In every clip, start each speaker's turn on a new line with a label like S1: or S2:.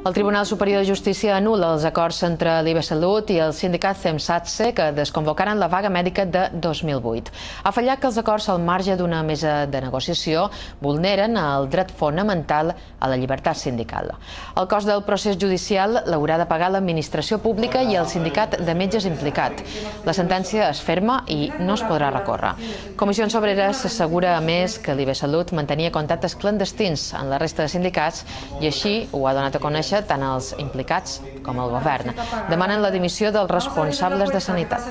S1: El Tribunal Superior de Justícia anul·la els acords entre l'IBSalut i el sindicat CEMSATSE que desconvocaren la vaga mèdica de 2008. Ha fallat que els acords al marge d'una mesa de negociació vulneren el dret fonamental a la llibertat sindical. El cost del procés judicial l'haurà de pagar l'administració pública i el sindicat de metges implicat. La sentència és ferma i no es podrà recórrer. Comissions Obreres assegura, a més, que l'IBSalut mantenia contactes clandestins en la resta de sindicats i així ho ha donat a conèixer tant els implicats com el govern. Demanen la dimissió dels responsables de sanitat.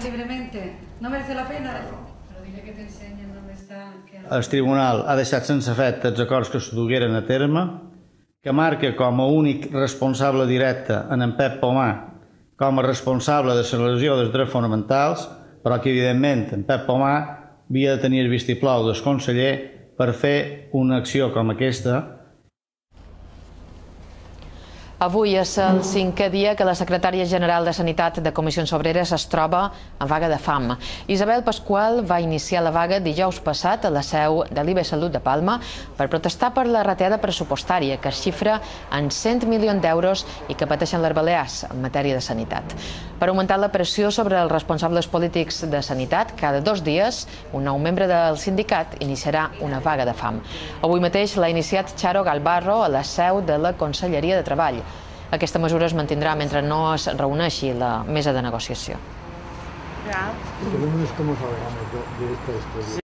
S2: El tribunal ha deixat sense efecte els acords que es dugueren a terme, que marca com a únic responsable directe en Pep Pomar com a responsable de la lesió dels drets fonamentals, però que evidentment en Pep Pomar havia de tenir el vistiplau del conseller per fer una acció com aquesta.
S1: Avui és el 5è dia que la secretària general de Sanitat de Comissions Obreres es troba en vaga de fam. Isabel Pasqual va iniciar la vaga dijous passat a la seu de l'IBSalut de Palma per protestar per la retallada pressupostària que es xifra en 100 milions d'euros i que pateixen les Balears en matèria de sanitat. Per augmentar la pressió sobre els responsables polítics de sanitat, cada 2 dies un nou membre del sindicat iniciarà una vaga de fam. Avui mateix l'ha iniciat Charo Galvarro a la seu de la Conselleria de Treball. Aquesta mesura es mantindrà mentre no es reuneixi la mesa de negociació.
S3: Tenemos cómo salgamos de esta historia.